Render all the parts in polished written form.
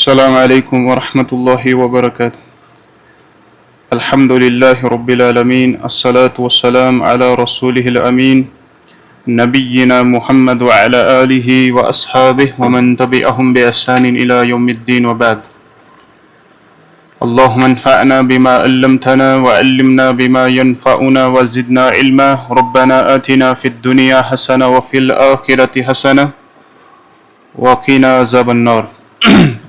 السلام عليكم ورحمة الله وبركاته. الحمد لله رب العالمين، الصلاة والسلام على رسوله الأمين نبينا محمد وعلى آله وأصحابه ومن تبعهم بإحسان إلى يوم الدين وبعد. اللهم انفعنا بما علمتنا وعلمنا بما ينفعنا وزدنا علما. ربنا آتنا في الدنيا حسنة وفي الآخرة حسنة وقنا عذاب النار.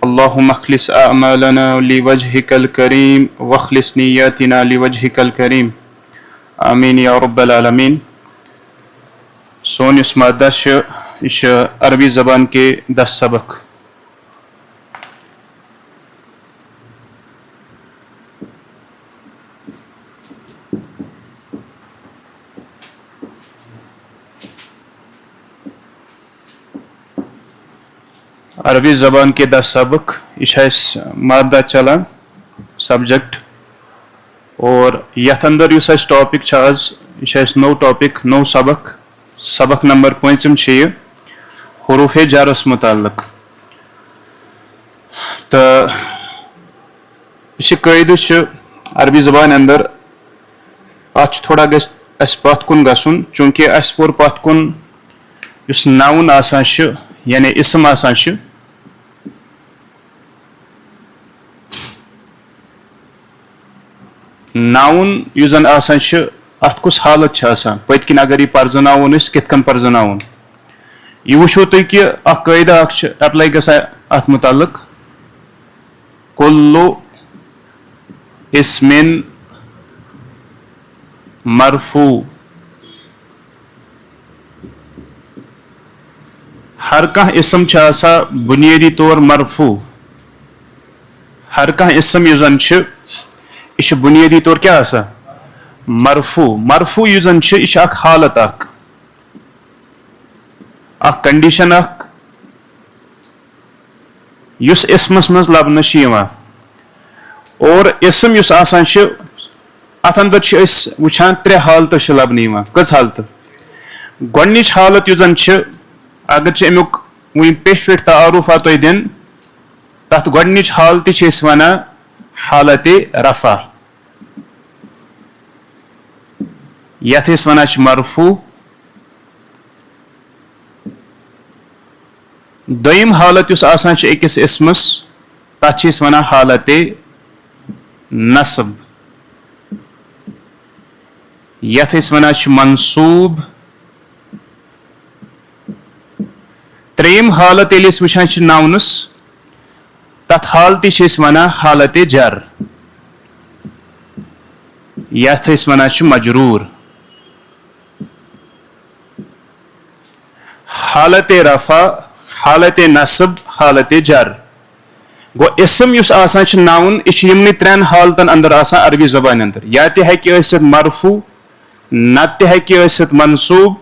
اللهم اخلص أعمالنا لوجهك الكريم واخلص نياتنا لوجهك الكريم. آمين يا رب العالمين. سون یُس مادہ چھُ یہِ چھُ عربی زبان کے 10 سبق. عربی زبان کے 10 سبق یہ مادہ چلان سبجیکٹ اور یتھ اندر یُس اَسہِ ٹاپک چھُ آز یہ نو ٹاپک نو سبق نمبر 5 یہ حروف جرس متعلق. تو یہ قاعدہ عربی زبان اندر ات تھوڑا گھس پتھ کن گھن چونکہ اس پور پتھ کن یُس ناؤن آسان یعنی اسم آسان ناؤن یُس زن آسان ات کس حالت آسان پت کن اگر یہ پرزناون کت کن پرزناون یہ وچھو تھی کہ اخ قاعدہ اخ اپلائی گژھان ات متعلق کلو اسم مرفوع. ہر کانٛہہ اسم چھُ آسان بنیادی طور مرفوع. ہر کانٛہہ اسم یُس زن یہ چھُ بنیادی طور کیا آسان مرفوع. مرفوع یُس زن یہ چھُ اکھ حالت اکھ کنڈیشن اکھ یُس اسمس منٛز لبنہٕ چھِ یِوان. اور اسم یُس آسان چھُ اتھ اندر چھِ أسۍ وٕچھان 3 حالتہٕ چھِ لبنہٕ یِوان. کٔژ حالتہٕ؟ گۄڈنِچ حالت یُس زن چھِ اگر امیُک وۄنۍ پیٚٹھۍ پیٚٹھۍ تعارُف آو تۄہہِ دِنہٕ تتھ گۄڈنِچ حالتہِ چھِ أسۍ ونان حالتِ رفع یتھ أسۍ ونان چھِ مرفوع. دوٚیِم حالت یُس آسان چھِ أکِس اسمس تتھ چھِ أسۍ ونان حالتِ نصب یتھ أسۍ ونان چھِ منصوب. ترٛیٚیِم حالت ییٚلہِ أسۍ وٕچھان چھِ ناونس تتھ حالتہِ چھِ أسۍ ونان حالتِ جر یتھ أسۍ ونان چھِ مجروٗر. حالتِ رفع حالتِ نصب حالتِ جر. گو اسم یُس آسان چھُ ناوُن یہِ چھُ یِمنٕے 3 حالتن اندر آسان عربی زبانہِ اندر. یا تہِ ہیٚکہِ ٲسِتھ مرفوع نتہٕ تہِ ہیٚکہِ ٲسِتھ منصوب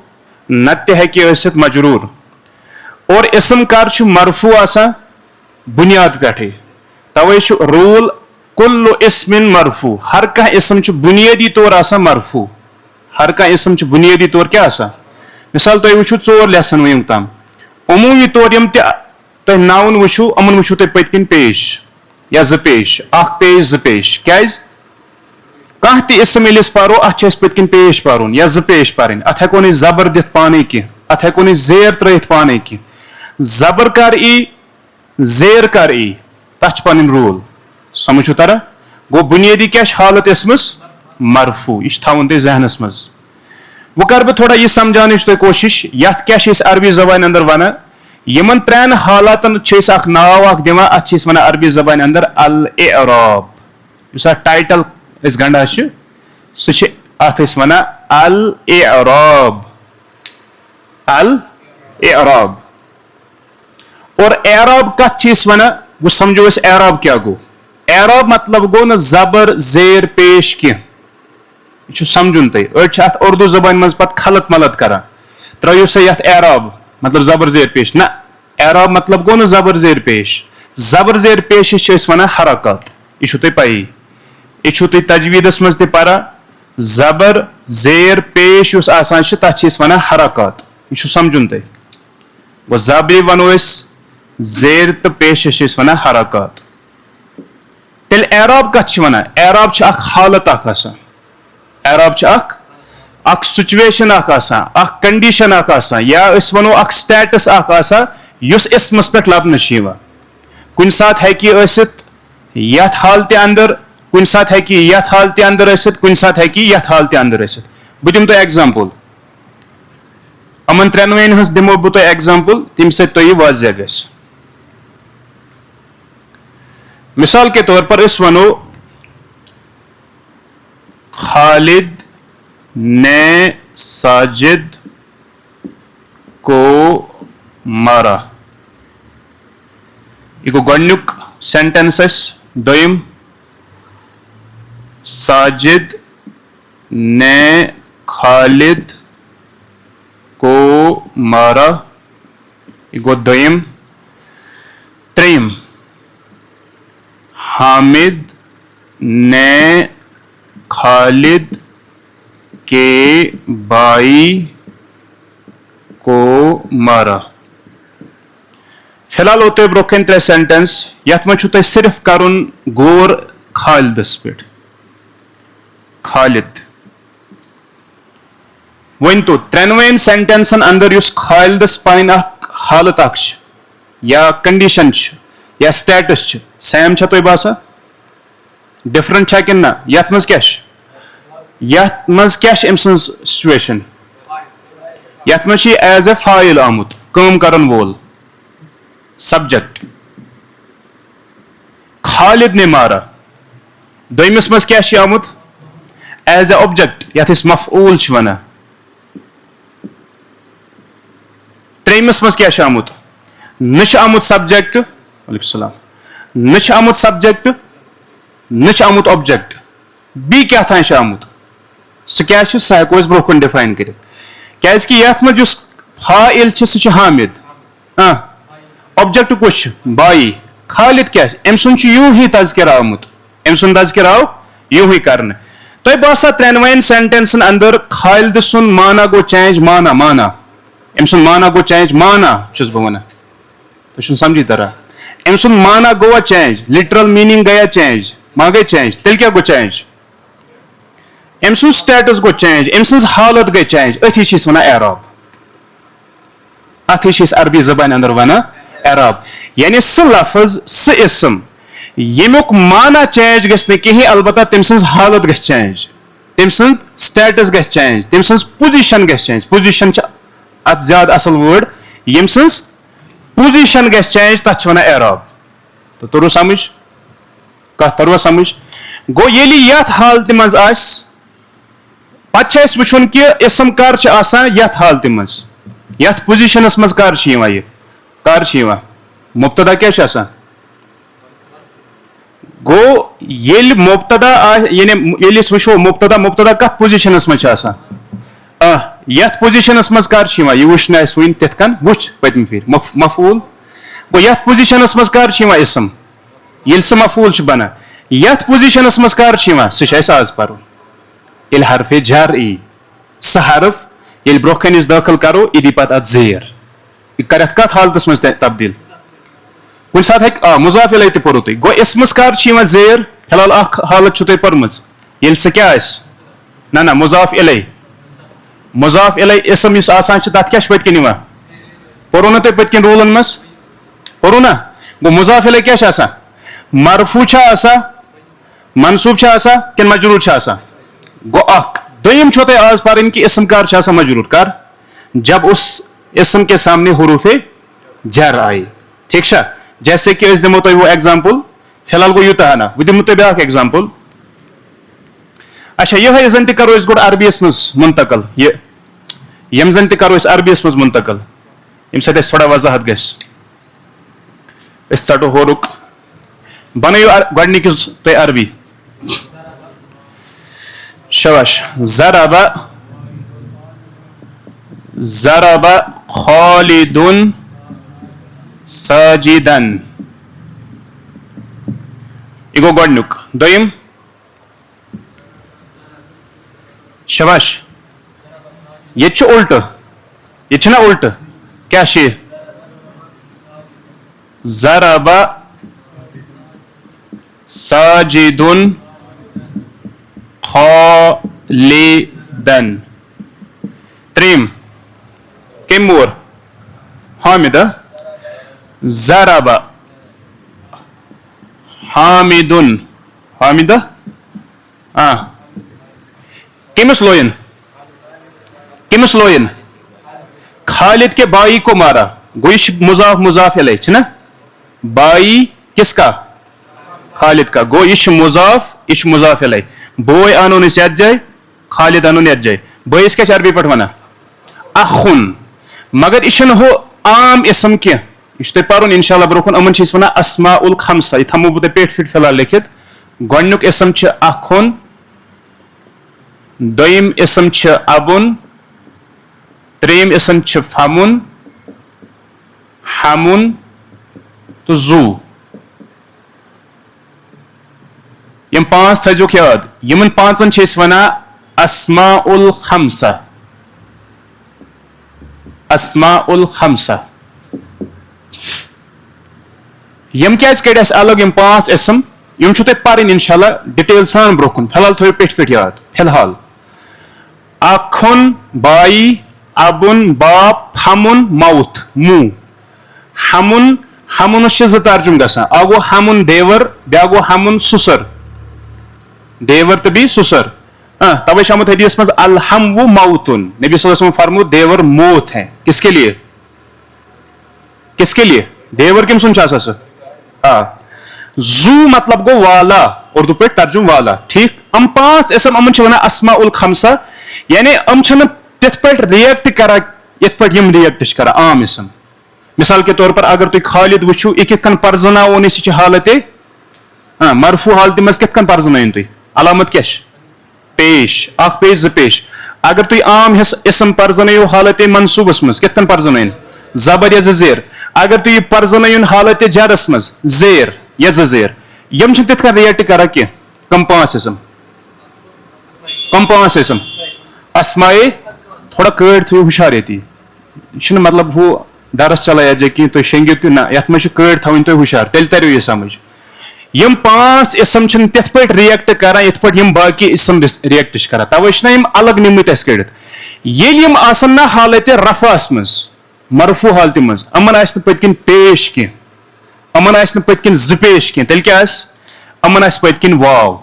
نتہٕ تہِ ہیٚکہِ ٲسِتھ مجروٗر. اور اسم کر چھُ مرفوع آسان بنیاد پٮ۪ٹھٕے. توے چھُ روٗل کُلُّ اسمن مرفوع. ہر کانٛہہ اسم چھُ بنیٲدی طور آسان مرفوع. ہر کانٛہہ اسم چھُ بنیٲدی طور کیٛاہ آسان. مثال تُہۍ وٕچھِو 4 لیسن وٕنیُک تام عموٗمی طور یِم تہِ تُہۍ ناوُن وٕچھِو یِمن وٕچھِو تُہۍ پٔتۍ کِنۍ پیش یا 2 پیش. اکھ پیش 2 پیش. کیٛازِ کانٛہہ تہِ اسم ییٚلہِ أسۍ پرو اتھ چھُ اَسہِ پٔتۍ کِنۍ پیش پرُن یا 2 پیش پرٕنۍ. اتھ ہٮ۪کو نہٕ أسۍ زبر دِتھ پانے کینٛہہ. اتھ ہٮ۪کو نہٕ أسۍ زیر ترٲیِتھ پانے کینٛہہ. زبر کر ای زیر کر ای تتھ چھِ پنٕنۍ روٗل. سمجھ چھُ تران. گوٚو بنیٲدی کیٛاہ چھِ حالت اسمس مرفوع. یہِ چھُ تھاوُن تۄہہِ ذہنس منٛز. وۄنۍ کرٕ بہٕ تھوڑا یہِ سمجھاونٕچ تۄہہِ کوٗشش یتھ کیٛاہ چھِ أسۍ عربی زبانہِ اندر ونان. یِمن 3 حالاتن چھِ أسۍ اکھ ناو اکھ دِوان اتھ چھِ أسۍ ونان عربی زبانہِ اندر الاعراب. یُس اتھ ٹایٹل أسۍ گنڈان چھِ سُہ چھِ اتھ أسۍ ونان الاعراب. الاعراب. اور اعراب کتھ چھِ أسۍ ونان. وۄنۍ سمجھو أسۍ اعراب کیٛاہ گوٚو. اعراب مطلب گوٚو نہٕ زبر زیر پیش کینٛہہ. یہ چھُ سمجھُن تۄہہِ. أڑۍ چھِ اتھ اردو زبانہِ منٛز پتہٕ خلط ملط کران ترٲیِو سا یتھ اعراب مطلب زبر زیر پیش. نہ اعراب مطلب گوٚو نہٕ زبر زیر پیش. زبر زیر پیشس چھِ أسۍ ونان حرکات. یہ چھُو تۄہہِ پیی. یہ چھُو تُہۍ تجویٖدس منٛز تہِ پران. زبر زیر پیش یُس آسان چھِ تتھ چھِ أسۍ ونان حرکات. یہ چھُ سمجھُن تۄہہِ. گوٚو زبرِ ونو أسۍ زیر تو پیش ونان حرکات. تیل اعراب کت ونان؟ اعراب حالت آسان. اعراب اخ سچویشن اخ کنڈیشن آسان یا اس ونو اخ سٹیٹس آسان یس اسمس پہ لبنہ کن سات ہیکی ٲسِتھ یتھ حالتہِ اندر کن سات ہیکی یتھ حالتہِ اندر ٲسِتھ کن سات ہیکی یتھ حالتہِ اندر ٲسِتھ. بہٕ دِمہٕ تۄہہِ ایگزامپل یِمن ترٛٮ۪نوَیَن ہٕنٛز دِمو بہٕ تۄہہِ ایگزامپل تَمہِ سۭتۍ تۄہہِ یہِ واضح گژھِ. مثال کے طور پر اس ونو خالد نے ساجد کو مارا. یہ گو گۄڈنیُک سینٹینس دویم ساجد نے خالد کو مارا. یہ گو دویم. تریم حامد نے خالد کے بھائی کو مارا. فی الحال ہوتے برونٛہہ ترے سینٹینس یتھ منٛز چھُ تۄہہِ صرف کرُن غور خالدس پٮ۪ٹھ. خالد ؤنۍ تو ترٛٮ۪نوَیَن سینٹینسن اندر یُس خالدس پنٕنۍ اکھ حالت اکھ چھِ یا کنڈیشن چھِ یا سٹیٹس چھِ سیم چھا تۄہہِ باسان؟ ڈفرنٹ چھا کِنہٕ نہ؟ یتھ منٛز کیٛاہ چھِ؟ یتھ منٛز کیٛاہ چھِ أمۍ سٕنٛز سچویشن؟ یتھ منٛز چھِ یہِ ایز اے فایل آمُت کٲم کرن وول سبجیکٹ. خالد نے مارا. دویمِس منٛز کیٛاہ چھِ آمُت؟ ایز اے اوبجیکٹ یتھ أسۍ مفعوٗل چھِ ونان. ترٛیٚیمِس منٛز کیٛاہ چھُ آمُت؟ نہ چھُ آمُت سبجیکٹ وعلیکم السلام نہ چھُ آمُت سبجیکٹ نہ چھُ آمُت اوبجیکٹ بیٚیہِ کیٛاہ تام چھُ آمُت. سُہ کیٛاہ چھُ سُہ ہٮ۪کو أسۍ برونٛہہ کُن ڈِفاین کٔرِتھ. کیٛازِ کہِ یتھ منٛز یُس فاعل چھُ سُہ چھُ حامد. اوبجیکٹ کُس چھُ؟ بایی. خالد کیٛاہ چھُ؟ أمۍ سُنٛد چھُ یوٗہی تذکِر آمُت. أمۍ سُنٛد تذکِر آو یوٗہی کرنہٕ. تۄہہِ باسان ترٛٮ۪نوَیَن سینٹینسن اندر خالد سُنٛد مانا گوٚو چینج مانا أمۍ سُنٛد مانا گوٚو چینج مانا چھُس بہٕ ونان. تۄہہِ چھُنہٕ سمجھی تران. أمۍ سُنٛد مانا گوٚوا چینج لِٹرل میٖنِنٛگ گٔیا چینج ما گٔے چینج. تیٚلہِ کیٛاہ گوٚو چینج؟ أمۍ سُنٛد سٹیٹس گوٚو چینج أمۍ سٕنٛز حالت گٔے چینج. أتھی چھِ أسۍ ونان اعراب. اتھی چھِ أسۍ عربی زبانہِ اندر ونان اعراب. یعنی سُہ لفظ سُہ اسم ییٚمیُک مانا چینج گژھِ نہٕ کِہینۍ البتہ تٔمۍ سٕنٛز حالت گژھِ چینج تٔمۍ سُنٛد سٹیٹس گژھِ چینج تٔمۍ سٕنٛز پُزِشن گژھِ چینج. پُزِشن چھِ اتھ زیادٕ اصل وٲڑ. ییٚمہِ سٕنٛز پُزِشن گژھِ چینج تتھ چھِ ونان اعراب. تہٕ توٚروا سمجھ؟ کتھ تروٕ سمجھ؟ گوٚو ییٚلہِ یتھ حالتہِ منٛز آسہِ پتہٕ چھُ اَسہِ وٕچھُن کہِ اسم کر چھُ آسان یتھ حالتہِ منٛز یتھ پُزِشنس منٛز کر چھُ یِوان یہِ کر چھُ یِوان مبتدا کیٛاہ چھُ آسان؟ گوٚو ییٚلہِ مبتدا آسہِ یعنی ییٚلہِ أسۍ وٕچھو مبتدا کتھ پُزِشنس منٛز چھُ آسان؟ یتھ پُزِشنس منٛز کر چھُ یِوان یہِ وٕچھ نہٕ اَسہِ وُنہِ تِتھ کٔنۍ وٕچھ پٔتمہِ پھِرِ مفعوٗل. گوٚو یتھ پُزِشنس منٛز کر چھُ یِوان اسم ییٚلہِ سُہ مفعوٗل چھُ بنان. یتھ پُزِشنس منٛز کر چھُ یِوان سُہ چھُ اَسہِ آز پرُن. ییٚلہِ حرفِ جر یی سُہ حرف ییٚلہِ برونٛہہ کَنہِ أسۍ دٲخل کرو یہِ دی پتہٕ اتھ زیر. یہِ کرِ اتھ کتھ حالتس منٛز تبدیل؟ کُنہِ ساتہٕ ہیٚکہِ مُضاف الیہ تہِ پوٚرُو تُہۍ. گوٚو اسمس کر چھِ یِوان زیر؟ فی الحال اکھ حالت چھو تۄہہِ پٔرمٕژ ییٚلہِ سُہ کیٛاہ آسہِ؟ نہ مُضاف الیہ. مُضاف الیہ اسم یُس آسان چھُ تتھ کیٛاہ چھُ پٔتۍ کِنۍ یِوان؟ پوٚرُو نہ تۄہہِ پٔتۍ کِنۍ روٗلن منٛز؟ پوٚرُو نہ؟ گوٚو مُضاف الیہ کیٛاہ چھُ آسان؟ مرفوٗع چھا آسان منصوٗب چھا آسان کِنہٕ مجروٗر چھُ آسان؟ گوٚو اکھ. دوٚیِم چھو تۄہہِ آز پرٕنۍ کہِ اسم کر چھُ آسان مجروٗر کر؟ جب اس اسم کے سامنے حروف جر آیہِ. ٹھیٖک چھا؟ جیسے کہ أسۍ دِمو تۄہہِ وہ ایگزامپل. فی الحال گوٚو یوٗتاہ ہنا. بہٕ دِمو تۄہہِ بیاکھ ایگزامپل. اچھا یِہے زن تہِ کرو أسۍ گۄڈٕ عربیس منٛز منتقل یِم زن تہِ کرو أسۍ عربیس منٛز منتقل ییٚمہِ سۭتۍ اَسہِ تھوڑا وضاحت گژھِ. أسۍ ژٹو ہورُک بنٲیِو گۄڈٕنِکِس تُہۍ عربی. شاباش. ضرب خالد ساجدن. یہِ گوٚو گۄڈٕنیُک. دوٚیِم شاباش. ییٚتہِ چھُ اُلٹہٕ ییٚتہِ چھُنہ اُلٹہٕ کیٛاہ چھُ یہِ؟ ضرب ساجد خالدا. تريم كم مور حامدة ضرب حامد حامدة کیمس لوئن کیمس لوئن خالد کے بائی کو مارا گوش مضاف مضاف الیہ چھنا بائی کس کا خالد کا گو یہ مضاف الیہ بوئے آنون اس یاد جائے خالد آنون یاد جائے بوئے اس کے عربی پٹھ ونا اخن مگر اشن ہو عام اسم کیا اشتے پارون انشاءاللہ بروکن امن چیز ونا اسماء الخمسہ یہ تھمو بودے پیٹ فٹ فلال لکھت گونیوک اسم چھ اخن دویم اسم چھ ابن تریم اسم چھ فمن حمن تو زو یم پانچ تھا جو یاد یمن پانچن چھ اس ونا اسماء الخمسہ اسماء الخمسہ یم کیا اس کیڑے اس الگ یم پانچ اسم یم چھو تے پارین انشاءاللہ ڈیٹیل سان بروکن فی الحال تھوڑے پیٹ پیٹ یاد فی الحال اخن بائی ابن باپ ہمن موت مو ہمن ہمن ز ترجم گژھان اکھ گو ہمن دیور بیاکھ گو ہمن سسر دیور تو بی سسر توے چھِ آمُت حدیث مز الحم و موتن نبی صلی اللہ علیہ وسلم فرمود دیور موت ہے کس کے لیے دیور کم سن چھا سا زو مطلب گو والا اردو پہ ترجم والا ٹھیک ام پانچ اسم امن چھ ونان اسماء الخمسہ یعنی ام چھن تتھ پہ ریئیکٹ کران یت پہ یم ریئیکٹ کران عام اسم مثال کے طور پر اگر تھی خالد وچھو یہ کت کن پرزناون یہ حالت مرفوع حالت مز کت کن پرزنائن تھی علامت کیا پیش اخ پیش ز پیش اگر تھی عام اسم پرزنائیو حالت منصوبس مز کت کن پرزنائن زبر یا زیر اگر تھی پرزنائن حالت جرس مز زیر یا زیر یم چھ تت کن ریئیکٹ کران کی کم پانچ اسم اسماء تھوڑا کڑ تھو ہوشیار یتی یہ مطلب ہو درس چلایا جائے کہ تھی شنگیو تھی نا یت مجھ کڑ تھوین تھی ہوشیار تیل تریو یہ سمجھ یم پانچ اسم چھن تتھ پہ ریئیکٹ کران یت پہ یم باقی اسم ریئیکٹ کران توے چھنا یم الگ نمت اس کڑت یل یم آسن نا حالت رفعس مز مرفوع حالت مز امن آس پت کن پیش کی امن آس پت کن ز پیش کی تیل کیا آس امن آس پت کن واو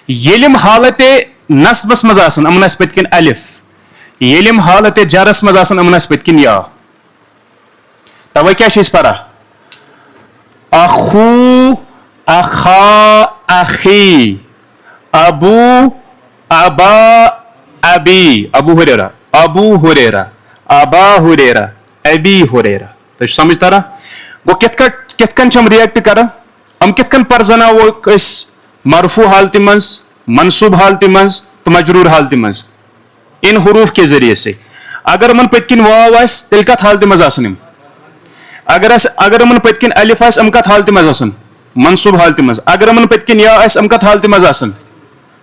یل یم حالت نصبس مز آسن امن آس پت کن الف یل یم حالت جرس مز آسن امن آس پت کن یا توے کیا چھ اس پرا اخو اخا اخی ابو ابا ابی ابو ہریرہ ابا ہریرہ ابی ہریرہ تو سمجھ تارا گو کت کن ہم ریئیکٹ کران ہم کت کن پرزنا وہ اس مرفوع حالت مز منصوب حالت مز تو مجرور حالت مز ان حروف کے ذریعے سے اگر من پتکن واو آس تیل کت حالت مز آسن اگر من پتکن الف آس ام کت حالت مز آسن منصوب حالت مز اگر من پتکن یا آس ام کت حالت مز آسن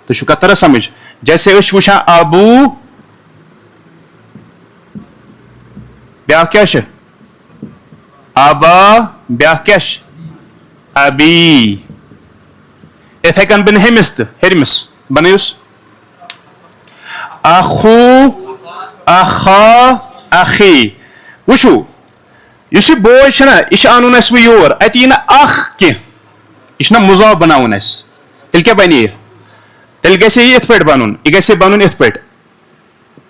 تو شو کت طرح سمجھ جیسے اس وچھان ابو بیاکھ کیا چھ ابا بیاکھ کیا چھ ابی اتھے کن بن ہمس تو ہرمس بنیوس اخو اخا اخی وچھو اس بوے چھنا یہ انن اس یور ات یہ اخ کی یہ مضاف بناون اس تیل کیا بنی تیل گژھِ یہ ات پہ بنن یہ گژھِ بنن ات پہ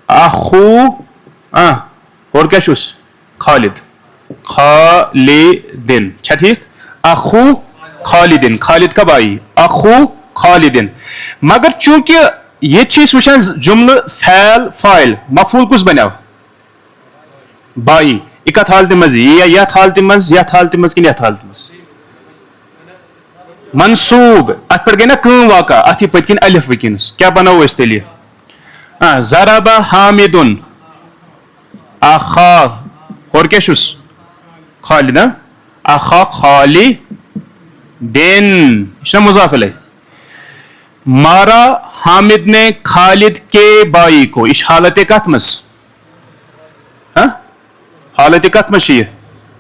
اخو اور کیا چھس خالد خالدن چھا ٹھیک اخو خالدن خالد کب آئی اخو خالدن مگر چونکہ یہ چیز وچھان جملہ فعل فاعل مفعول کس بناو بائی یہ کت حالت مز یہ یت حالت مز کن یت حالت مز منصوب ات پہ گئی نا کم واقع ات یہ پت کن الف ونکس کیا بناو اس تیلی ضرب حامدن اخا اور کیا چھس خالد اخا خالدن یہ مضاف الیہ مارا حامد نے خالد کے بائی کو اس حالت کت مز حالت کت مز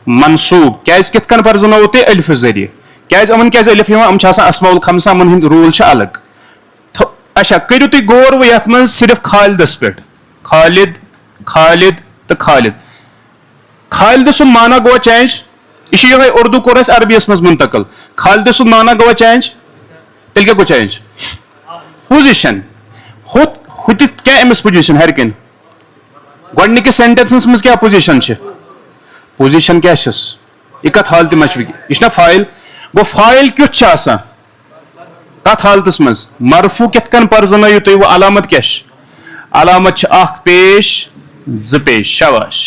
منصوب کیاز کت کن پرزنو تھی الف ذریعہ کیاز امن کیاز الف یوان ام چھاسان اسماء الخمسہ امن ہند رول چھ الگ اچھا کرو تھی غور و یت من صرف خالدس پہ خالد خالد تو خالد خالد سن مانا گوا چینج یہ اردو کور اس عربی اس منتقل خالد سن مانا گوا چینج تیل کیا گو چینج پوزیشن ہوت کیا امس پوزیشن ہر کن گۄڈنِکِس سینٹینسس مز کیا پوزیشن پوزیشن کیا یہ کت حالت مشوی یہ نا فائل گو فائل کیُتھ چھُ آسان کت حالتس مز مرفوع کت کن پرزنٲیِو تُہۍ وہ علامت کیا علامت چھ اخ پیش ز پیش شاباش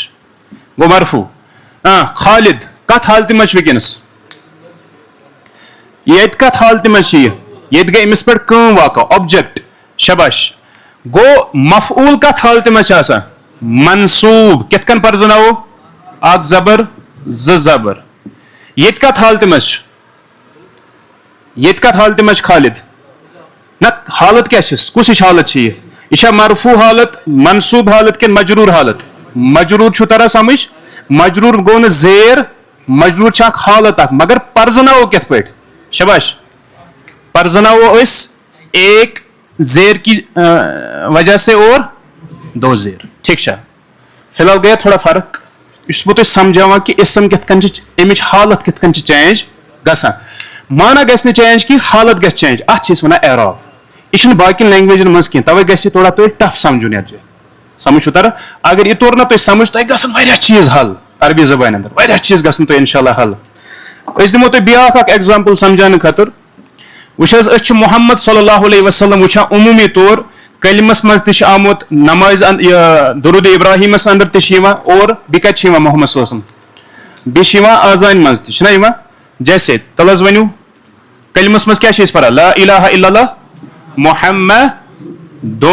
گو مرفوع خالد کت حالت مز ونکس یہ کت حالت مز یہ گئی امس پہ کٲم واقع آبجیکٹ شاباش گو مفعول کت حالت مز منصوب کت کن پرزناو اخ زبر ز زبر یہ کت حالت مز کت حالت مز خالد نہ حالت کیا کس ہش حالت یہ مرفوع حالت منصوب حالت کن مجرور حالت مجرور چھو ترا سمجھ مجرور گو نا زیر مجرور چھ اخ حالت اخ مگر پرزناو کت پہ شاباش پرزناو اس ایک زیر کی وجہ سے اور دو زیر ٹھیک چھا فی الحال گیا تھوڑا فرق اس بہ تھی سمجھاوان کہ اسم کت کن امچ حالت کت کن چینج گژھان مانا گژھِ چینج کی حالت گژھِ چینج اتھ چھِ ونان اعراب یہ باقی لینگویجن مز کھین توے گژھِ تھوڑا تھی ٹف سمجھن یت جائے سمجھ چھو تران اگر یہ تور نا تھی سمجھ تہ گژھن واریاہ چیز حل عربی زبان اندر واریاہ چیز گژھن تہ انشاءاللہ حل أسۍ دِمو تۄہہِ بیاکھ اکھ ایگزامپل سمجھاونہٕ خٲطرٕ وٕچھ حظ أسۍ چھِ محمد صلی اللہ علیہ وسلم وٕچھان عموٗمی طور کلمس مز تہِ چھُ آمُت نماز درود ابراہیمس اندر تہِ چھُ یِوان اور بیٚیہِ کتہِ چھُ یِوان محمد صلی اللہ علیہ وسلم بیٚیہِ چھُ یِوان آذانہِ منٛز تہِ چھُنہ یِوان جیسے تل حظ ؤنِو کلمس مز کیٛاہ چھِ أسۍ پران لا الہ الا اللہ محمدٌ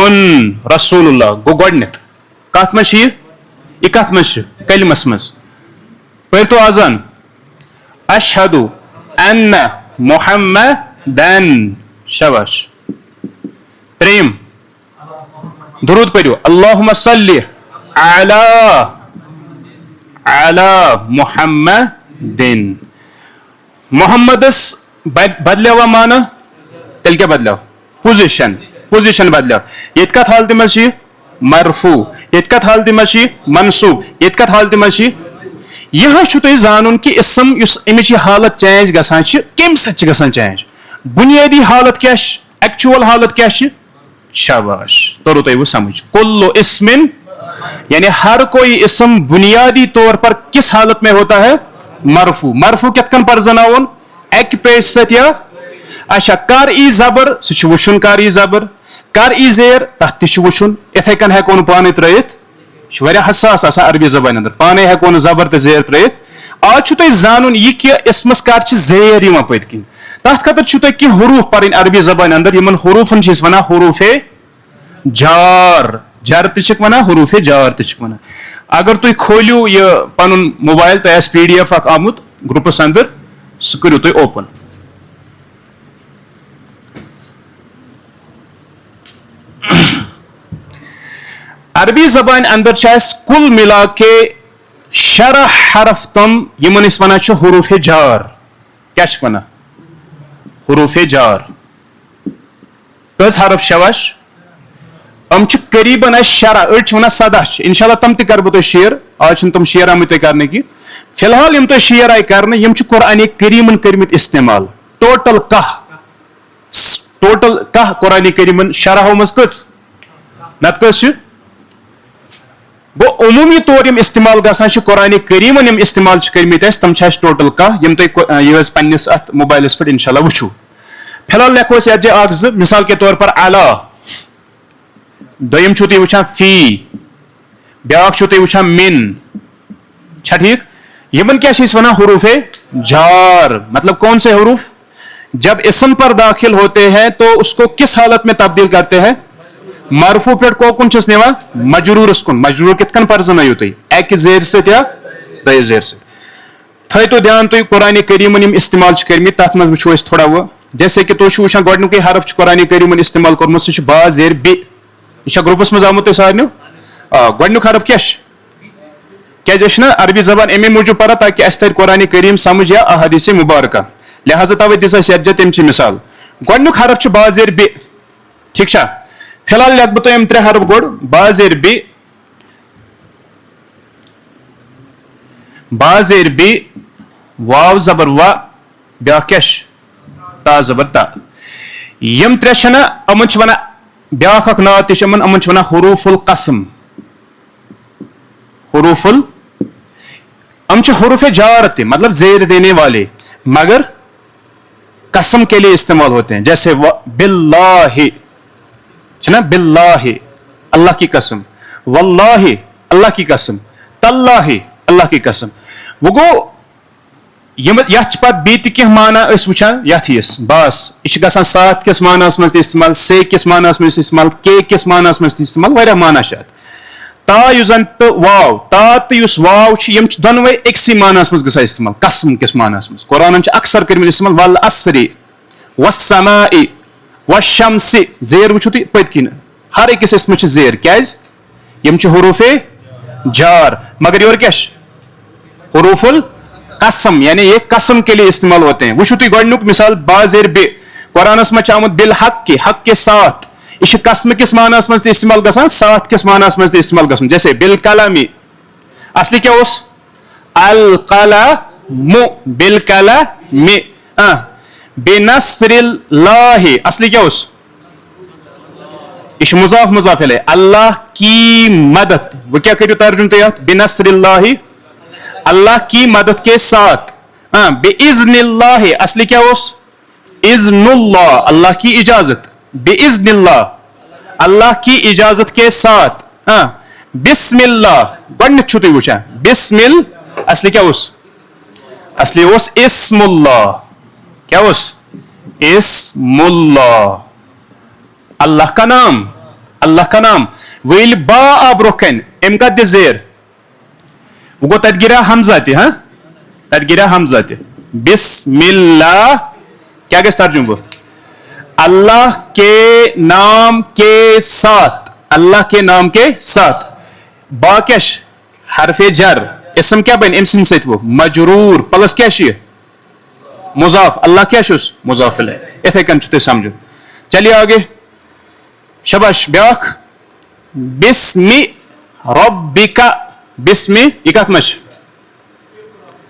رسول اللہ گوٚو گۄڈنیتھ کتھ منٛز چھُ یہِ کتھ منٛز چھُ کلمس منٛز پٔرتو آذان اشہدُ ان محمدن شاباش ترٛیِم درود پٔرِو اللہُمَّ صلی علی محمدin محمدس بدلیوا مانا تیل کیا بدلیو پوزیشن بدلیو یہ کت حالت مز مرفوع یہ کت حالت مز منصوب یہ کت حالت مز یہ تھی زانن کہ اسم اس امچ حالت چینج گژھان کم سۭتۍ گژھان چینج بنیادی حالت کیا ایکچوئل حالت کیا شاباش توٚرو تۄہہِ وہ سمجھ کل اسم یعنی ہر کوئی اسم بنیادی طور پر کس حالت میں ہوتا ہے مرفوع مرفوع کت کن پرزناون ایک پیش ستیا اچھا کر ای زبر سہ وچھن کر ای زبر کر ای زیر تتھ تہ وچھن اتھے کن ہیکو پانے ترٲیِتھ واریاہ حساس آسان عربی زبان اندر پانے ہیکو زبر تہ زیر ترٲیِتھ آج چھُ تۄہہِ زانُن یہِ کہِ اسمس کر چھِ زیر یِوان پٔتۍ کِنۍ تتھ خٲطرٕ چھُو تۄہہِ کینٛہہ حروٗف پرٕنۍ عربی زبان اندر یِمن حروٗفن چھِ أسۍ ونان حروٗف جار جر تہِ چھِکھ ونان حروٗف جار تہِ چھِکھ ونان اگر تُہۍ کھوٗلِو یہِ پنُن موبایل تۄہہِ آسہِ پی ڈی ایف اکھ آمُت گروپس اندر سُہ کٔرِو تُہۍ اوپن عربی زبان اندر چھِ اَسہِ کُل ملا کے شرح حرف تم یِمن أسۍ ونان چھِ حروٗف جار کیٛاہ چھِکھ ونان حروٗف جار کٔژ حرف شاباش ام چھِ قریباً اَسہِ شرح أڑۍ چھِ ونان 17 چھِ انشاء اللہ تم تہِ کرٕ بہٕ تۄہہِ شیر آز چھِنہٕ تم شیر آمٕتۍ تۄہہِ کرنہٕ کینٛہہ فی الحال یِم تۄہہِ شیر آیہِ کرنہٕ یِم چھِ قرآنِ کریٖمن کٔرمٕتۍ استعمال ٹوٹل کاہ قرآنِ کریٖمن شرحو منٛز کٔژ نتہٕ کٔژ چھِ گوٚو عموٗمی طور یِم استعمال گژھان چھِ قرآنِ کریٖمن یِم استعمال چھِ کٔرمٕتۍ اَسہِ تِم چھِ اَسہِ ٹوٹل کاہ یِم تُہۍ یہِ حظ پننِس اتھ موبایلس پٮ۪ٹھ انشاء اللہ وٕچھِو فی الحال لیکھو أسۍ یتھ جایہِ اکھ زٕ مثال کے طور پر علا دوٚیِم چھُو تُہۍ وٕچھان فی بیاکھ چھُو تُہۍ وٕچھان من چھا ٹھیٖک یِمن کیٛاہ چھِ أسۍ ونان حروٗف جار مطلب کون سے حروف جب اسم پر داخل ہوتے ہیں تو اس کو کس حالت میں تبدیل کرتے ہیں مرفوع پٮ۪ٹھ کوکُن چھِس نِوان مجروٗرس کُن مجروٗر کِتھ کٔنۍ پرزنٲیِو تُہۍ اکہِ زیرِ سۭتۍ یا دۄیہِ زیرِ سۭتۍ تھٲیتو دھیان تُہۍ قرآنِ کریٖمن یِم استعمال چھِ کٔرمٕتۍ تتھ منٛز وٕچھو أسۍ تھوڑا وۄنۍ جیسے کہ تُہۍ چھِو وٕچھان گۄڈنیُکُے حرف چھُ قرآنِ کریٖمن استعمال کوٚرمُت سُہ چھُ با زیر بِ یہ گروپس مز آمت تۄہہِ سارنٕے گۄڈنیُک حرف کیٛاہ چھُ کیازِ عربی زبان امی موجود پڑھا تاکہ اس تر قرآن کریم سمجھ یا احادیث مبارکہ لہذا توے دس اس یتجہ تمچ مثال گۄڈنیُک حرف چھُ بازیر بِ ٹھیک چھا فی الحال لیکھ بہٕ تۄہہِ یِم 3 حرف گۄڈ بازیر بِ واو زبر وا بیاکھ کیاہ چھُ تا زبر تا یِم 3 چھِنہ یِمن چھِ ونان بیاکھ اکھ ناو تہِ چھُ یِمن چھِ ونان حروف القسم ہم چھِ حروف جار تہِ مطلب زیر دینے والے مگر قسم کے لیے استعمال ہوتے ہیں جیسے باللہ ہے نا باللہ اللہ کی قسم واللہ اللہ کی قسم تاللہ اللہ کی قسم وہ گو یتھ پتہٕ بیٚیہِ تہِ کینٛہہ معنی أسۍ وٕچھان یتھ ہِیِس بس یہِ چھِ گژھان ساتھ کِس معنیَس منٛز تہِ استعمال سے کِس معنیَس منٛز تہِ استعمال کے کِس معنیَس منٛز تہِ استعمال واریاہ معنی چھِ اتھ تا یُس زن تہٕ واو تا تہٕ یُس واو چھِ یِم چھِ دۄنوے أکسٕے معنیَس منٛز گژھان استعمال قسم کِس معنیَس منٛز قرآنن چھِ اکثر کٔرمٕتۍ استعمال والعصرِ والسماء والشمس زیر وٕچھِو تُہۍ پٔتۍ کِنۍ ہر أکِس اسمس چھِ زیر کیازِ یِم چھِ حروف جار مگر یورٕ کیاہ چھِ حروف القسم یعنی یہ قسم کے لیے استعمال ہوتے ہیں وٕچھِو تُہۍ گۄڈنیُک مثال بازیر بِ قرآنس منٛز چھِ آمُت بالحق حق کے ساتھ یہ چھِ قسم کِس معنیَس منٛز تہِ استعمال گژھان ساتھ کِس معنیَس منٛز تہِ استعمال گژھُن جیسے بالقلم اصلی کیاہ اوس القلم بالقلم بنصر اللہ اصلی کیا اس یہ مضاف مضاف الیہ اللہ کی مدد وہ کیا کرو ترجمہ تو یاد بنصر اللہ اللہ کی مدد کے ساتھ باذن اللہ اصلی کیا اس اذن اللہ اللہ کی اجازت باذن اللہ اللہ کی اجازت کے ساتھ بسم اللہ گۄڈنیتھ چھو تُہۍ وٕچھان بسم اصلی کیا اس اصلی اوس اسم اللہ کیا اس اسم اللہ اللہ کا نام ویل با آب روکن ام کا زیر وہ گو تت گرا حمزہ تہ تت گرا حمزہ تہ بسم اللہ کیا گژھِ ترجمہ وہ اللہ کے نام کے ساتھ اللہ کے نام کے ساتھ با کیا حرف جر اسم کیا بن ام سن سۭتۍ وہ مجرور پلس کیا مضاف اللہ کیا چھُس مضاف الیہ اتھے کن چھُ تُہۍ سمجھُن چلیے آگے شباش بیاکھ بسم ربک بسم یہ کتھ منٛز چھِ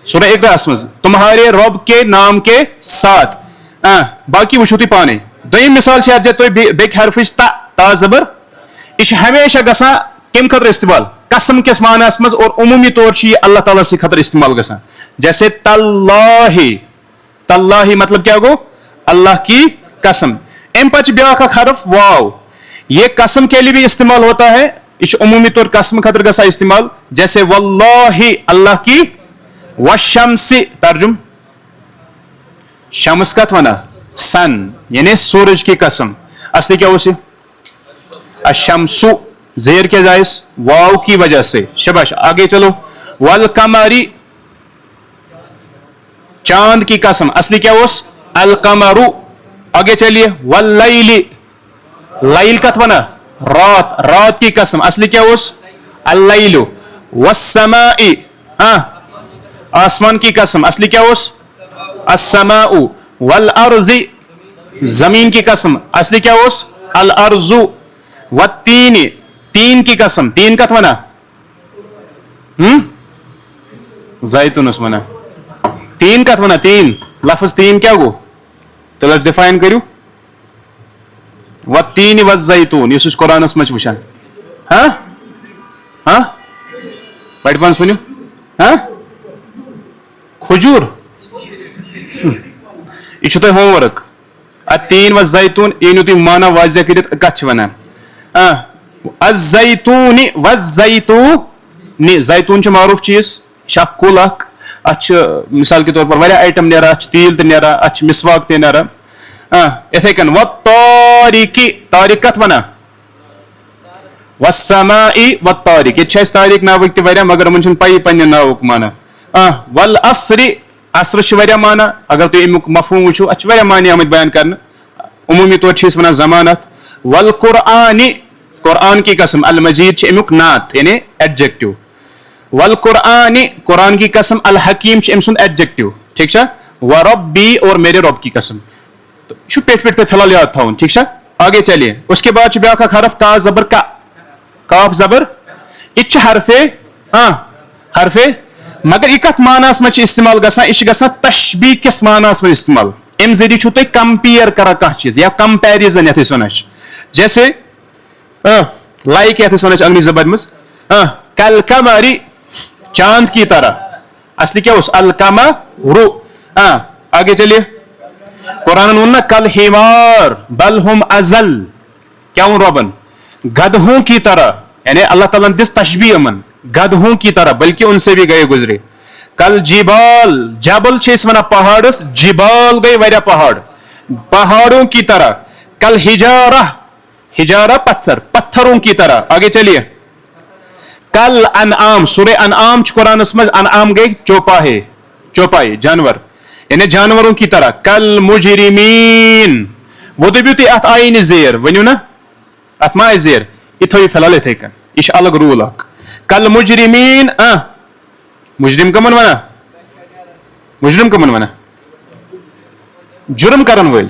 سورہ اقراس منٛز تمہارے رب کے نام کے ساتھ باقی وٕچھِو تُہۍ پانے دوٚیِم مثال چھِ اتھ تُہۍ بیٚکہِ حرفٕچ تا زبر یہ چھِ ہمیشہ گژھان کمہِ خٲطرٕ استعمال قسم کِس معنیَس منٛز اور عموٗمی طور چھِ یہِ اللہ تعالیٰ سٕنٛدِ خٲطرٕ استعمال گژھان جیسے تاللہ مطلب کیا گو اللہ کی قسم ام پتہ بیاکھ اکھ حرف واو یہ قسم کے لیے بھی استعمال ہوتا ہے یہ عمومی طور قسم خاطر گژھان استعمال جیسے واللہ اللہ کی والشمس ترجم شمس کت ونا سن یعنی سورج کی قسم اصلی کیا ہوسی الشمس زیر کے جائز واو کی وجہ سے شباش آگے چلو والقمری چاند کی قسم اصلی کیا ہوس القمر آگے چلیے واللیل لیل کت ونا رات کی قسم اصلی کیا ہوس اللیل والسماء آسمان کی قسم اصلی کیا ہوس السماء والارض زمین کی قسم اصلی کیا ہوس الارض والتین تین کی قسم تین کت ونا زیتون اس ونا تین کت ونا تین لفظ تین کیا گو تو ڈیفائن کرو والتین والزیتون یہ سوچ قرآن اس مچ وشان پڑھ پانس ونیو کھجور یہ چھو تو ہوم ورک التین والزیتون یہ نیو تی مانا واضح کرت کچھ ونا الزیتون والزیتون زیتون چھ معروف چیز شاک کول اک اچھ مثال کے طور پر واریاہ آئٹم نیرا اچھ تیل تہ نیرا اچھ مسواک تہ نیرا اتھے کن والطارق طارق کت ونا والسماء والطارق یہ چھ طارق ناوک تہ واریاہ مگر من چھن پائی پنہ ناوک مانا والعصر عصر چھ واریاہ مانا اگر تو امیک مفہوم وچھو اچھ واریاہ معنی آمد بیان کرنا عمومی طور چھ ونا ضمانت والقرآن قرآن کی قسم المجید چھ امیک نعت یعنی ایڈجیکٹو والقرآن قرآن کی قسم الحکیم ام سند ایڈجیکٹو ٹھیک چھا وربی اور میرے رب کی قسم تو یہ پیٹ پیٹ فی الحال یاد تھاؤن ٹھیک چھا آگے چلیے اس کے بعد بیاکھ حرف کا زبر کا کاف زبر یہ حرف حرف مگر یہ کت معنیس مجھ استعمال گژھان یہ گژھان تشبیہ کس معنیس مجھ استعمال ام ذریعہ چھو تھی کمپیئر کران کانٛہہ چیز یا کمپیرزن یتھ ونان جیسے لائک یتھ ونان انگریزی زبان مز کالقمری چاند کی طرح اصلی کیا اس القمر آگے چلیے قرآن ون نا کل حمار بل ہم ازل کیا ون ربن گدھوں کی طرح یعنی اللہ تعالیٰ نے دس تشبیہ امن گدھوں کی طرح بلکہ ان سے بھی گئے گزرے کل جبال جبل چھس ونان پہاڑس جبال گئی واریاہ پہاڑ پہاڑوں کی طرح کل ہجارہ ہجارہ پتھر پتھروں کی طرح آگے چلیے کل انعام سورہ انعام قرآن مز انعام گئی چوپاہے چوپائے جانور یعنی جانوروں کی طرح کل مجرمین وہ دبیو تھی ات آئی نی زیر ونیو نا ات ما آئی زیر یہ تھوی فی الحال اتھے کن یہ الگ رول اک کل مجرمین مجرم کمن ونا مجرم کمن ونا جرم کرن ول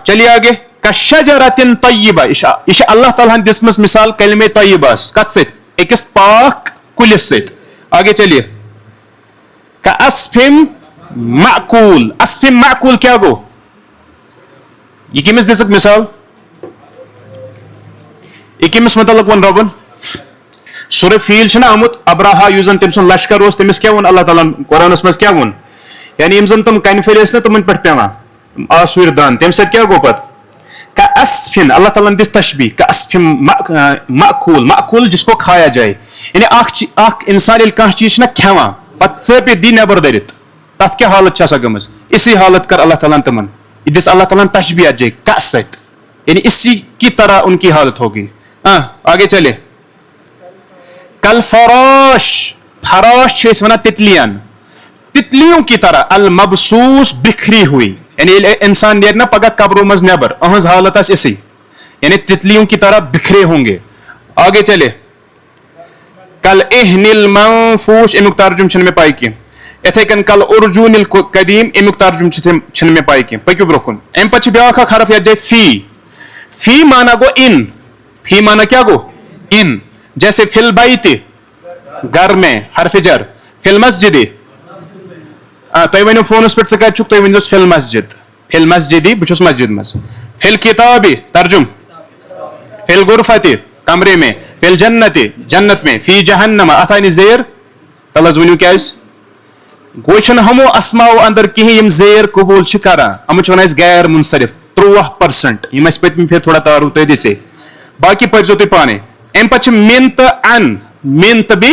چلیے آگے کشجرۃ طیبہ یہ اللہ تعالیٰ ہن دسمس مثال کلمہ طیبہ کت ست اکس پاک کلس ست آگے چلیے کاسفم معقول اسفم معقول کیا گو یہ کمس دسک مثال یہ کمس متعلق ون ربن سورہ فیل چھنا آمت ابراہا یُس زن تم سن لشکر اوس تمس کیا ون اللہ تعالیٰ قرآنس مز کیا ون یعنی یم زن تم کنہ پھر ٲسۍ نا تمن پٮ۪ٹھ پیوان آسوٗر دان تمہ سۭتۍ کیا گو پت کاسفن اللہ تعالیٰ نے دس تشبیہ کاسفن معقول معقول جس کو کھایا جائے یعنی اخ انسان ییٚلہِ کانٛہہ چیز چھنا کھٮ۪وان پتہٕ ژٔپِتھ دی نیبر دٔرِتھ تتھ کیا حالت چھِ آسان گٔمٕژ اسی حالت کر اللہ تعالیٰ تمن یہ دس اللہ تعالیٰ تشبیہ جائے کا ست یعنی اسی کی طرح ان کی حالت ہوگی آگے چلے کل فراش فراش چھِ أسۍ ونان تتلیان تتلیوں کی طرح المبسوس بکھری ہوئی یعنی انسان نیرِ نا پگہ قبروں مز نیبر اہنز حالت آس اسی یعنی تتلیوں کی طرح بکھرے ہوں گے آگے چلے کل اہن المنفوش امیک ترجم چھنہ مے پائی کی اتھے کن کل ارجون القدیم امیک ترجم چھنہ مے پائی کی پکیو برونٛہہ کُن امہ پتہٕ چھُ بیاکھ اکھ حرف یتھ جایہِ فی فی مانا گو ان فی مانا کیا گو ان جیسے فی البیت گھر میں حرف جر فی المسجد تُہۍ ؤنِو فونس پٮ۪ٹھ ژٕ کتہِ چھُکھ تُہۍ ؤنۍزیوس فی المسجد فی المسجدی بہٕ چھُس مسجد منٛز فی الکتاب ترجم فی الغرفت کمرے میں فی الجنت جنت میں فی جہنم اتھ آیہِ نہٕ زیر تل حظ ؤنِو کیازِ گوٚو چھُنہٕ ہمو اسماو اندر کہیٖنۍ یِم زیر قبوٗل چھِ کران یِمن چھِ ونان أسۍ غیر منصرف 13% یِم اَسہِ پٔتمہِ پھِرِ تھوڑا تارو تۄہہِ دِژے باقی پٔرزیو تُہۍ پانے امہِ پتہٕ چھِ من تہٕ ان من تہٕ بی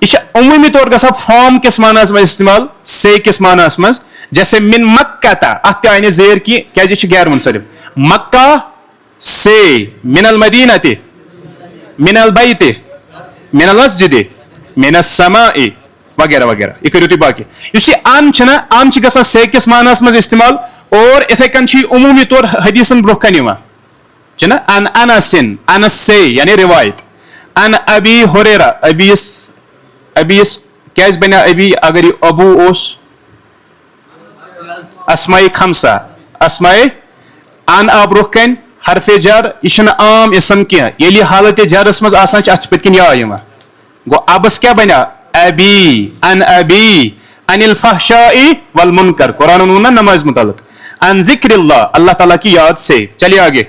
یہ عمومی طور گژھان فارم کس معنیس مز استعمال سے کس معنیس مز جیسے من مکہ تا ات تہ آئی نہٕ زیر کی کیازِ یہ غیر منصرف مکہ سے من المدینہ تہ من البیت من المسجد من السماء وغیرہ وغیرہ یہ کریو تھی باقی اس ان چھنا ان چھ گژھان سے کس معنیس مز استعمال اور اتھے کن چھ عمومی طور حدیثن برونٛہہ کن یوان چھنا ان انسن انس سے یعنی روایت ان ابی ہریرہ ابیس کیاز بنیا ابی اگر یہ ابو اوس اسماء خمسہ اسماء ان آ برونٛہہ کن حرف جر یہ چھنہٕ عام اسم کینٛہہ ییٚلہِ یہِ حالت جرس منٛز آسان چھِ اتھ چھِ پٔتۍ کِنۍ یا یِوان گوٚو ابس کیاہ بنیا ابی ان الفحشاء والمنکر قرآن ووٚن نا نماز متعلق ان ذکر اللہ اللہ تعالیٰ کی یاد سے چلیے آگے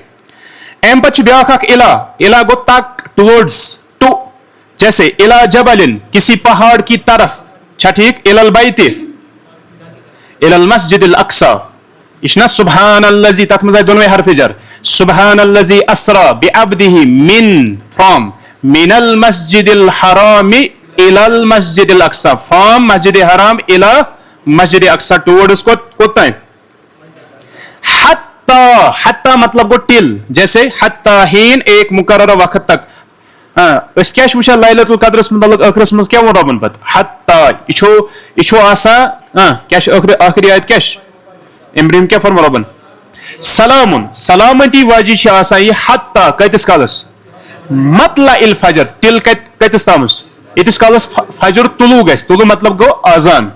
امہ پتہٕ چھُ بیاکھ اکھ الہ گوٚو تک ٹوورڈس ٹو جیسے الا جبل کسی پہاڑ کی طرف چھا ٹھیک الا البیت الا المسجد الاقصى اشنا سبحان الذي تت مز دونوے حرف جر سبحان الذي اسرى بعبده من المسجد الحرام الى المسجد الاقصى فرام مسجد حرام الى مسجد اقصى ٹوورڈس کوت حتی مطلب گو ٹل جیسے حتی ہین ایک مقررہ وقت تک اس کیا وچھان لیلۃ القدرس متعلق ٲخرس منٛز کیا ووٚن رۄبن پتہٕ حتی یہ چھُ آسان کیا آخری آیت کیا امبریم کیا فرمو رۄبن سلامن سلامتی واجی چھِ آسان یہ حتی کتس کالس مطلع الفجر تل کتس تامس یتس کالس فجر طلوع گژھِ طلوع مطلب گو آزان.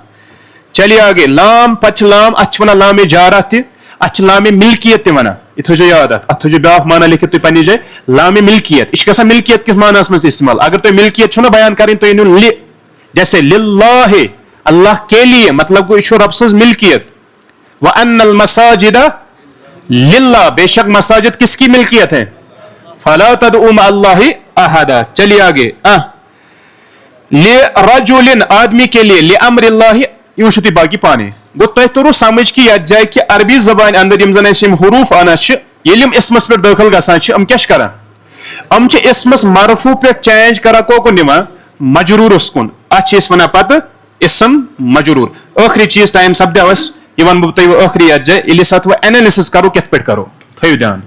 چلیے آگے لام پچ لام اتھ ونان لام جارہ تہ اتھ لام ملکیت تہ ونان. یہ تھو یاد ات تھو بیاکھ معنی لکھت تھی پنہ جائے لام ملکیت. یہ گژھان ملکیت کس معنی مز استعمال. اگر تھی ملکیت چھو نا بیان کریں تو یہ ل جیسے للہ اللہ کے لیے مطلب گو یہ رب سز ملکیت. وَأَنَّ الْمَسَاجِدَ لِلَّهِ بے شک مساجد کس کی ملکیت ہے. فَلَا تَدْعُوا مَعَ اللَّهِ أَحَدًا. چلیے آگے لِرَجُلٍ آدمی کے لیے لِأَمْرِ اللَّهِ یوں چھُ باقی پانے گو تۄہہِ توٚروٕ سمجھ کہ یتھ جایہِ کہ عربی زبان اندر یم زن اسہِ یم حروف انا چھِ ییٚلہِ یم اسمس پٮ۪ٹھ دٲخل گژھان چھِ یم کیاہ چھِ کران یم چھِ اسمس مرفوع پٮ۪ٹھ چینج کران کوکُن نِوان مجروٗرس کُن. اتھ چھِ أسۍ ونان پتہٕ اسم مجروٗر. ٲخری چیٖز ٹایم سپدیو اسہِ یہ ون بہٕ تۄہہِ ٲخری یتھ جایہِ ییٚلہِ أسۍ اتھ وۄنۍ اینالسس کرو کِتھ پٲٹھۍ کرو تھٲیِو دھیان.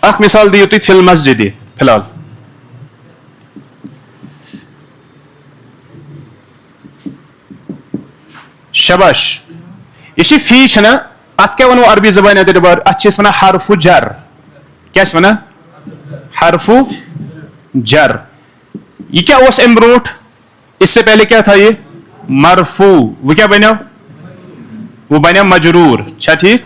اکھ مثال دِیِو تُہۍ فی المسجدِ فی الحال. شباش یہ فی چھنا ات کیا ونو عربی زبان اعتبار ات چھِ أسۍ ونان حرف جر. کیا چھِ ونان حرف جر. یہ کیا اوس امہِ برونٹھ اس سے پہلے کیا تھا یہ مرفوع. وہ کیا بنیو وہ بنیو مجرور. چھا ٹھیک.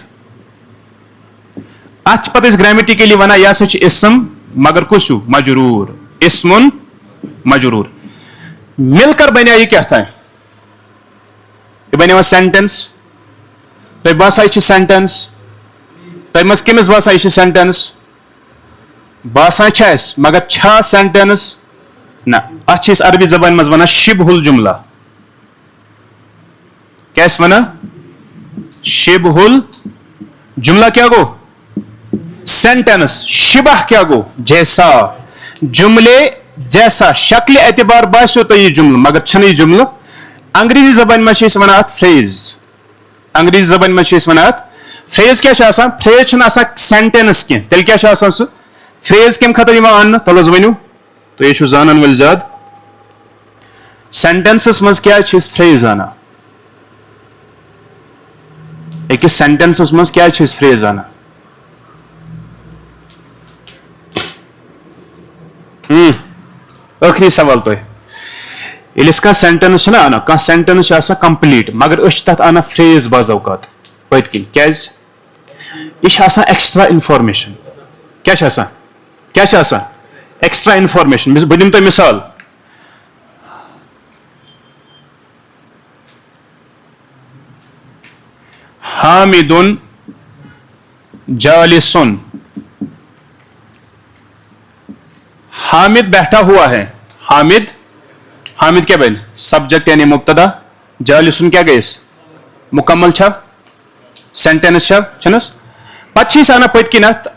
ات پتہ گرامیٹیکلی ونان یہ ہسا چھُ اسم مگر کس ہیو مجرور اسم مجرور. مل کر بنیا یہ کیا تھا یہ بنیو سینٹینس. تۄہہِ باسان یہ سینٹینس تۄہہِ منٛز کٔمِس باسان یہ سینٹینس باسان چھا اَسہِ مگر چھا سینٹینس نہ. اتھ چھِ أسۍ عربی زبان منٛز ونان شبہ الجملہ. کیا ونان شبہ الجملہ کیا گو سینٹینس. شبہ کیا گو جیسا جملے جیسا شکل اعتبار باسیو تو یہ جملہ مگر چھنہ یہ جملہ. انگریزی زبان میں ونان ات فریز. انگریزی زبان میں ونان ات فریز. کیا آسان فریز چھنہ آسان سینٹینس کی تیل کیا آسان سہ فریز کم خاطر ان تل حظ ؤنِو تو یہ زانن ول زیادٕ. سینٹینسس مز کیا فریز انا أکِس سینٹینسس مز کیا فریز انا ٲخری سوال تۄہہِ ییٚلہِ أسۍ کانٛہہ سینٹینس چھِنہ انا کانٛہہ سینٹینس چھِ آسان کمپلیٖٹ مگر أسۍ چھِ تتھ انا فریز بعض اوقات پٔتۍ کِنۍ. کیازِ یہِ چھِ آسان ایکسٹرا انفارمیشن. کیا چھِ آسان کیا چھِ آسان ایکسٹرا انفارمیشن. بہٕ دِمہٕ تۄہہِ مثال. حامدٌ جالسٌ. حامد بیٹھا ہوا ہے. حامد حامد کیا بن سبجیکٹ یعنی مبتدا. جالسن کیا گئیس مکمل چھا سینٹینس چھا چھنس. پتہ چھِ أسۍ انا پٔتۍ کِنۍ اتھ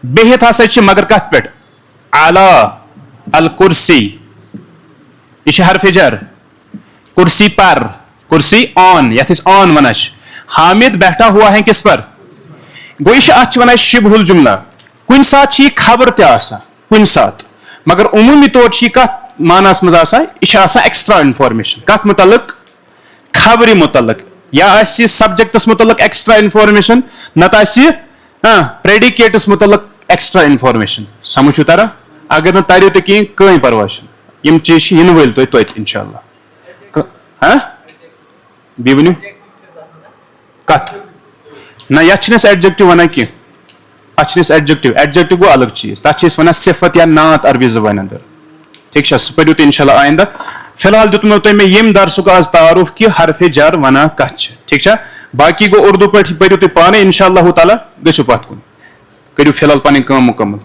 بِہِتھ ہسا چھِ مگر کتھ پٮ۪ٹھ علی الکرسی. یہ چھِ حرف جر. کرسی پر کرسی آن یتھ أسۍ آن ونان چھِ. حامد بیٹھا ہوا ہے کس پر گو یہ اتھ ونان شبہ الجملہ. کُنہِ ساتہٕ چھِ یہِ خبر تہِ آسان کُنہِ ساتہٕ مگر عموٗمی طور چھِ یہِ کتھ معناہس منٛز آسان یہِ چھِ آسان ایکسٹرا انفارمیشن. کتھ متعلق خبرِ متعلق یا آسہِ سبجیکٹس متعلق ایکسٹرا انفارمیشن نتہٕ آسہِ پریڈیکیٹس متعلق ایکسٹرا انفارمیشن. سمجھ چھُ تران. اگر نہٕ تریو تہِ کِہیٖنۍ کٕہٕنۍ پرواے چھُنہٕ یِم چیٖز چھِ یِنہٕ وٲلۍ تۄہہِ توتہِ انشاء اللہ. بیٚیہِ ؤنِو کتھ نہ یتھ چھِنہٕ أسۍ ایڈجکٹِو ونان کینٛہہ. اتھ چھِنہٕ أسۍ ایڈجکٹِو. ایڈجکٹِو گوٚو الگ چیٖز تتھ چھِ أسۍ ونان صفت یا نعت عربی زبانہِ اندر. ٹھیک چھا سُہ پٔرِو تُہۍ انشاء اللہ آیندہ. فی الحال دیُتمو تۄہہِ مےٚ ییٚمہِ درسُک آز تعارُف کہِ حرفِ جر ونان کتھ چھِ. ٹھیک چھا باقی گوٚو اردو پٲٹھۍ پٔرِو تُہۍ پانے انشاء اللہ تعالیٰ گٔژھِو پتھ کُن کٔرِو فی الحال پنٕنۍ کٲم مُکمل.